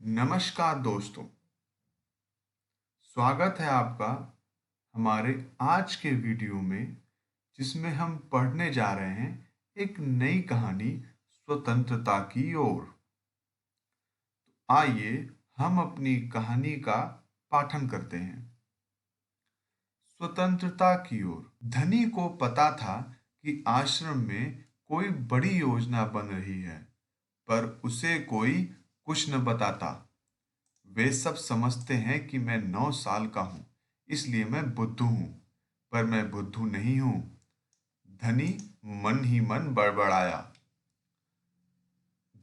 नमस्कार दोस्तों। स्वागत है आपका हमारे आज के वीडियो में, जिसमें हम पढ़ने जा रहे हैं एक नई कहानी स्वतंत्रता की ओर। आइए हम अपनी कहानी का पाठन करते हैं। स्वतंत्रता की ओर। धनी को पता था कि आश्रम में कोई बड़ी योजना बन रही है, पर उसे कोई कुछ न बताता। वे सब समझते हैं कि मैं 9 साल का हूं, इसलिए मैं बुद्धू हूं, पर मैं बुद्धू नहीं हूं। धनी मन ही मन बड़बड़ाया।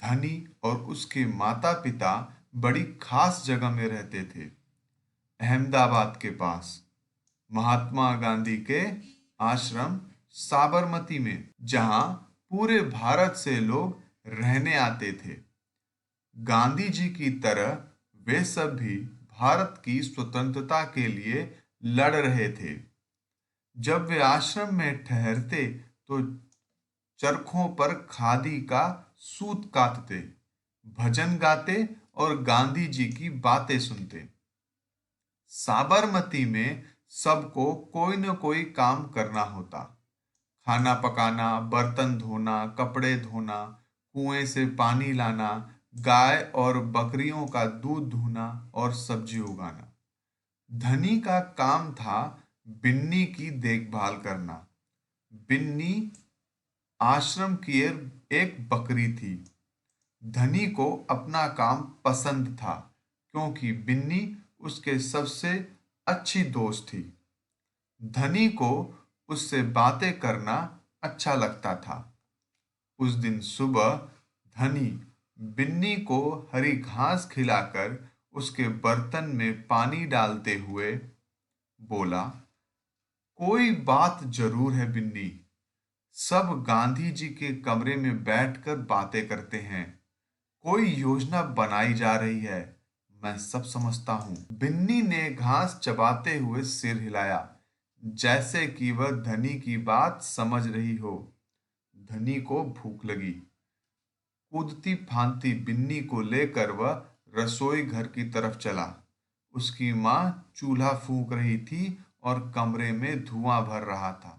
धनी और उसके माता पिता बड़ी खास जगह में रहते थे, अहमदाबाद के पास, महात्मा गांधी के आश्रम साबरमती में, जहां पूरे भारत से लोग रहने आते थे। गांधी जी की तरह वे सब भी भारत की स्वतंत्रता के लिए लड़ रहे थे। जब वे आश्रम में ठहरते तो चरखों पर खादी का सूत कातते, भजन गाते और गांधी जी की बातें सुनते। साबरमती में सबको कोई न कोई काम करना होता। खाना पकाना, बर्तन धोना, कपड़े धोना, कुएं से पानी लाना, गाय और बकरियों का दूध दूहना और सब्जी उगाना। धनी का काम था बिन्नी की देखभाल करना। बिन्नी आश्रम की एक बकरी थी। धनी को अपना काम पसंद था, क्योंकि बिन्नी उसके सबसे अच्छी दोस्त थी। धनी को उससे बातें करना अच्छा लगता था। उस दिन सुबह धनी बिन्नी को हरी घास खिलाकर उसके बर्तन में पानी डालते हुए बोला, कोई बात जरूर है बिन्नी। सब गांधी जी के कमरे में बैठकर बातें करते हैं। कोई योजना बनाई जा रही है, मैं सब समझता हूं। बिन्नी ने घास चबाते हुए सिर हिलाया, जैसे कि वह धनी की बात समझ रही हो। धनी को भूख लगी। कूदती फांदती बिन्नी को लेकर वह रसोई घर की तरफ चला। उसकी माँ चूल्हा फूंक रही थी और कमरे में धुआं भर रहा था।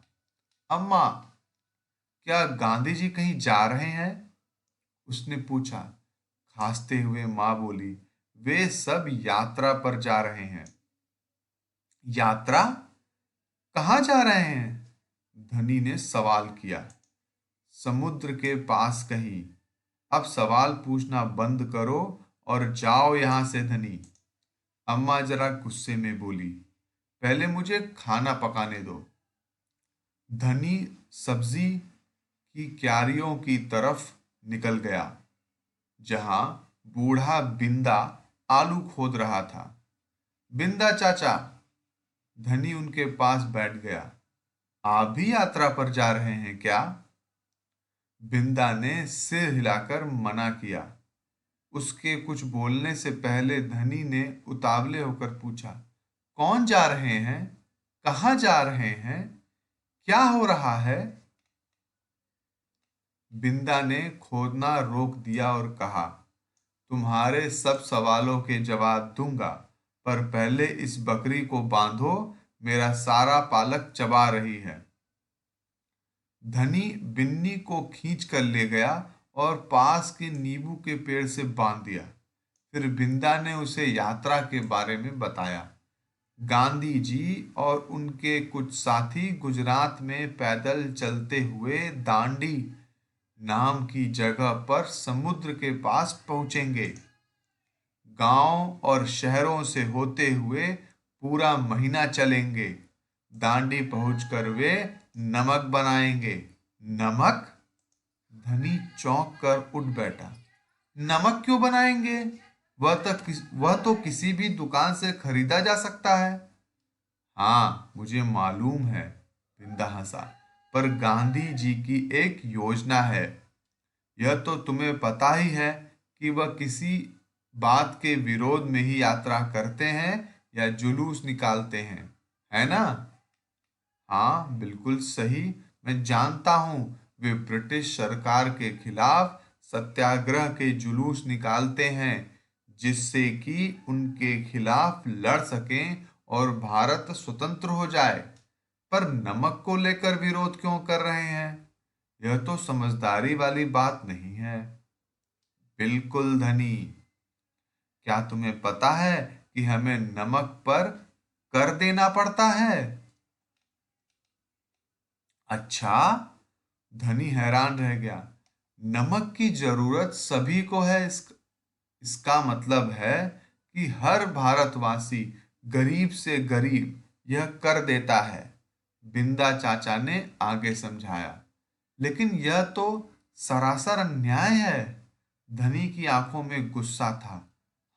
अम्मा, क्या गांधी जी कहीं जा रहे हैं? उसने पूछा। खांसते हुए माँ बोली, वे सब यात्रा पर जा रहे हैं। यात्रा? कहाँ जा रहे हैं? धनी ने सवाल किया। समुद्र के पास कहीं। अब सवाल पूछना बंद करो और जाओ यहां से धनी। अम्मा जरा गुस्से में बोली, पहले मुझे खाना पकाने दो। धनी सब्जी की क्यारियों की तरफ निकल गया, जहां बूढ़ा बिंदा आलू खोद रहा था। बिंदा चाचा। धनी उनके पास बैठ गया। आप भी यात्रा पर जा रहे हैं क्या? बिंदा ने सिर हिलाकर मना किया। उसके कुछ बोलने से पहले धनी ने उतावले होकर पूछा, कौन जा रहे हैं? कहाँ जा रहे हैं? क्या हो रहा है? बिंदा ने खोदना रोक दिया और कहा, तुम्हारे सब सवालों के जवाब दूंगा, पर पहले इस बकरी को बांधो, मेरा सारा पालक चबा रही है। धनी बिन्नी को खींच कर ले गया और पास के नींबू के पेड़ से बांध दिया। फिर बिंदा ने उसे यात्रा के बारे में बताया। गांधी जी और उनके कुछ साथी गुजरात में पैदल चलते हुए दांडी नाम की जगह पर समुद्र के पास पहुंचेंगे। गांव और शहरों से होते हुए पूरा महीना चलेंगे। दांडी पहुंचकर वे नमक बनाएंगे। नमक? धनी चौंक कर उठ बैठा। नमक क्यों बनाएंगे? वह तो किसी भी दुकान से खरीदा जा सकता है। हाँ, मुझे मालूम है, बिंदा हंसा, पर गांधी जी की एक योजना है। यह तो तुम्हें पता ही है कि वह किसी बात के विरोध में ही यात्रा करते हैं या जुलूस निकालते हैं, है ना? हाँ, बिल्कुल सही। मैं जानता हूँ, वे ब्रिटिश सरकार के खिलाफ सत्याग्रह के जुलूस निकालते हैं। जिससे कि उनके खिलाफ लड़ सकें और भारत स्वतंत्र हो जाए। पर नमक को लेकर विरोध क्यों कर रहे हैं? यह तो समझदारी वाली बात नहीं है। बिल्कुल धनी। क्या तुम्हें पता है कि हमें नमक पर कर देना पड़ता है? अच्छा। धनी हैरान रह गया। नमक की जरूरत सभी को है। इसका मतलब है कि हर भारतवासी, गरीब से गरीब, यह कर देता है। बिंदा चाचा ने आगे समझाया। लेकिन यह तो सरासर अन्याय है। धनी की आंखों में गुस्सा था।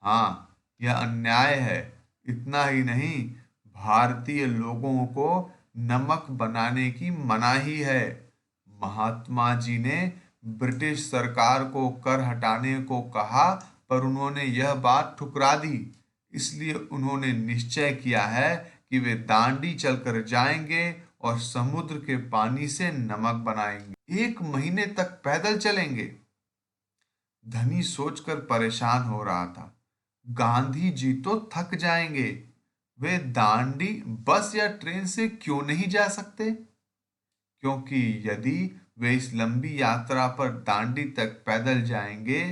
हाँ, यह अन्याय है। इतना ही नहीं, भारतीय लोगों को नमक बनाने की मनाही है। महात्मा जी ने ब्रिटिश सरकार को कर हटाने को कहा, पर उन्होंने यह बात ठुकरा दी। इसलिए उन्होंने निश्चय किया है कि वे दांडी चलकर जाएंगे और समुद्र के पानी से नमक बनाएंगे। 1 महीने तक पैदल चलेंगे। धनी सोचकर परेशान हो रहा था। गांधी जी तो थक जाएंगे। वे दांडी बस या ट्रेन से क्यों नहीं जा सकते? क्योंकि यदि वे इस लंबी यात्रा पर दांडी तक पैदल जाएंगे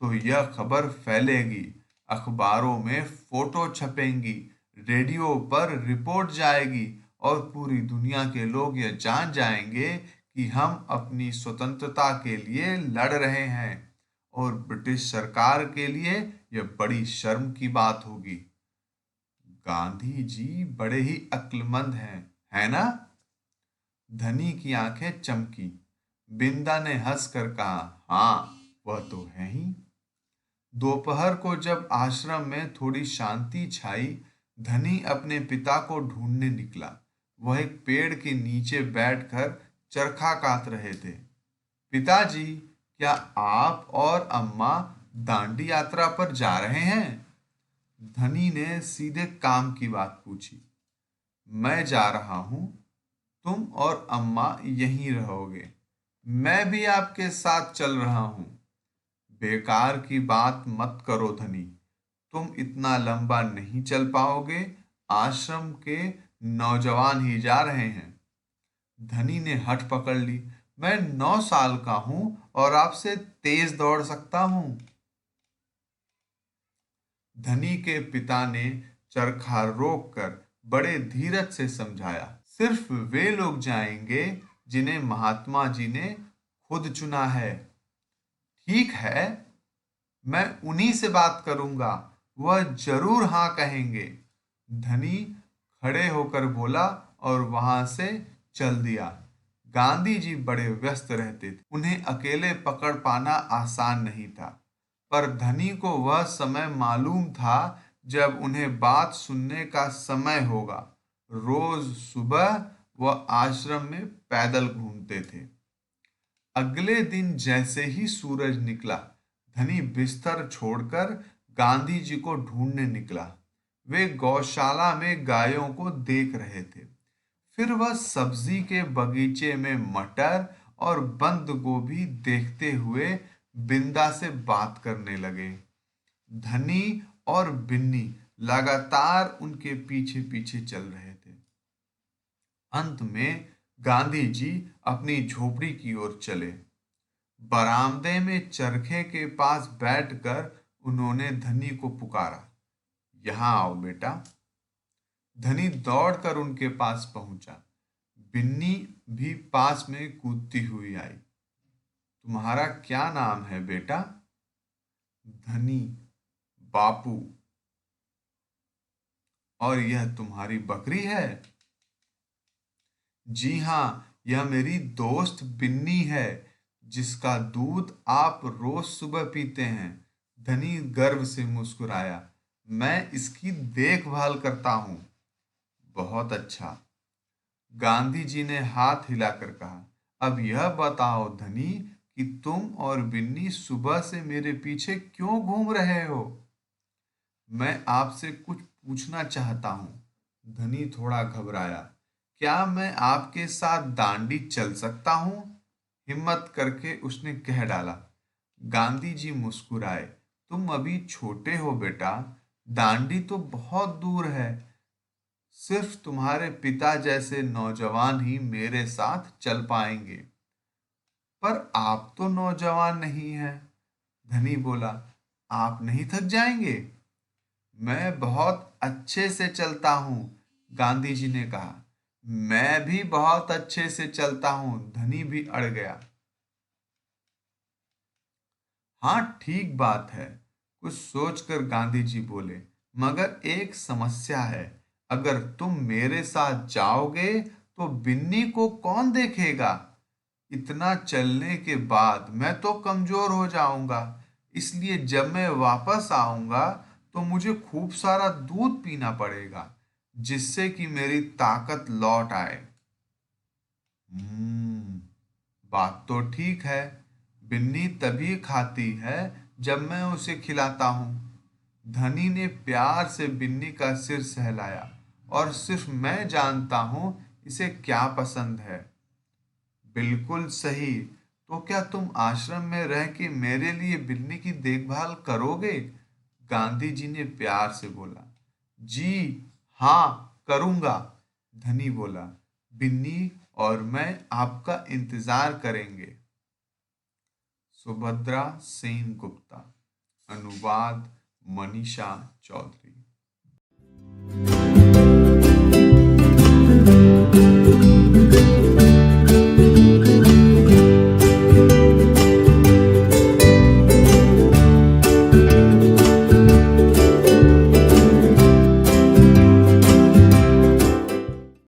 तो यह खबर फैलेगी, अखबारों में फोटो छपेंगी, रेडियो पर रिपोर्ट जाएगी और पूरी दुनिया के लोग यह जान जाएंगे कि हम अपनी स्वतंत्रता के लिए लड़ रहे हैं। और ब्रिटिश सरकार के लिए यह बड़ी शर्म की बात होगी। गांधी जी बड़े ही अक्लमंद हैं, है ना? धनी की आंखें चमकी। बिंदा ने हंसकर कहा, हाँ, वह तो है ही। दोपहर को जब आश्रम में थोड़ी शांति छाई, धनी अपने पिता को ढूंढने निकला। वह एक पेड़ के नीचे बैठकर चरखा कात रहे थे। पिताजी, क्या आप और अम्मा दांडी यात्रा पर जा रहे हैं? धनी ने सीधे काम की बात पूछी। मैं जा रहा हूं। तुम और अम्मा यहीं रहोगे। मैं भी आपके साथ चल रहा हूं। बेकार की बात मत करो धनी। तुम इतना लंबा नहीं चल पाओगे। आश्रम के नौजवान ही जा रहे हैं। धनी ने हठ पकड़ ली। मैं 9 साल का हूं और आपसे तेज दौड़ सकता हूं। धनी के पिता ने चरखा रोककर बड़े धीरज से समझाया। सिर्फ वे लोग जाएंगे जिन्हें महात्मा जी ने खुद चुना है। ठीक है, मैं उन्हीं से बात करूंगा। वह जरूर हाँ कहेंगे। धनी खड़े होकर बोला और वहां से चल दिया। गांधी जी बड़े व्यस्त रहते थे। उन्हें अकेले पकड़ पाना आसान नहीं था। पर धनी को वह समय मालूम था जब उन्हें बात सुनने का समय होगा। रोज सुबह वह आश्रम में पैदल घूमते थे। अगले दिन जैसे ही सूरज निकला, धनी बिस्तर छोड़कर गांधी जी को ढूंढने निकला। वे गौशाला में गायों को देख रहे थे। फिर वह सब्जी के बगीचे में मटर और बंद गोभी देखते हुए बिंदा से बात करने लगे। धनी और बिन्नी लगातार उनके पीछे पीछे चल रहे थे। अंत में गांधी जी अपनी झोपड़ी की ओर चले। बरामदे में चरखे के पास बैठकर उन्होंने धनी को पुकारा, यहां आओ बेटा। धनी दौड़कर उनके पास पहुंचा। बिन्नी भी पास में कूदती हुई आई। तुम्हारा क्या नाम है बेटा? धनी। बापू। और यह तुम्हारी बकरी है? जी हाँ, यह मेरी दोस्त बिन्नी है, जिसका दूध आप रोज सुबह पीते हैं। धनी गर्व से मुस्कुराया। मैं इसकी देखभाल करता हूं। बहुत अच्छा। गांधी जी ने हाथ हिलाकर कहा, अब यह बताओ धनी कि तुम और बिन्नी सुबह से मेरे पीछे क्यों घूम रहे हो? मैं आपसे कुछ पूछना चाहता हूं। धनी थोड़ा घबराया। क्या मैं आपके साथ दांडी चल सकता हूं? हिम्मत करके उसने कह डाला। गांधी जी मुस्कुराए। तुम अभी छोटे हो बेटा, दांडी तो बहुत दूर है। सिर्फ तुम्हारे पिता जैसे नौजवान ही मेरे साथ चल पाएंगे। पर आप तो नौजवान नहीं हैं। धनी बोला, आप नहीं थक जाएंगे? मैं बहुत अच्छे से चलता हूँ, गांधी जी ने कहा। मैं भी बहुत अच्छे से चलता हूँ, धनी भी अड़ गया। हाँ, ठीक बात है, कुछ सोचकर गांधी जी बोले, मगर एक समस्या है। अगर तुम मेरे साथ जाओगे तो बिन्नी को कौन देखेगा? इतना चलने के बाद मैं तो कमजोर हो जाऊंगा। इसलिए जब मैं वापस आऊंगा तो मुझे खूब सारा दूध पीना पड़ेगा, जिससे कि मेरी ताकत लौट आए। हम्म, बात तो ठीक है। बिन्नी तभी खाती है जब मैं उसे खिलाता हूँ। धनी ने प्यार से बिन्नी का सिर सहलाया। और सिर्फ मैं जानता हूँ इसे क्या पसंद है। बिल्कुल सही। तो क्या तुम आश्रम में रह के मेरे लिए बिन्नी की देखभाल करोगे? गांधी जी ने प्यार से बोला। जी हाँ, करूंगा, धनी बोला। बिन्नी और मैं आपका इंतजार करेंगे। सुभद्रा सेन गुप्ता। अनुवाद मनीषा चौधरी।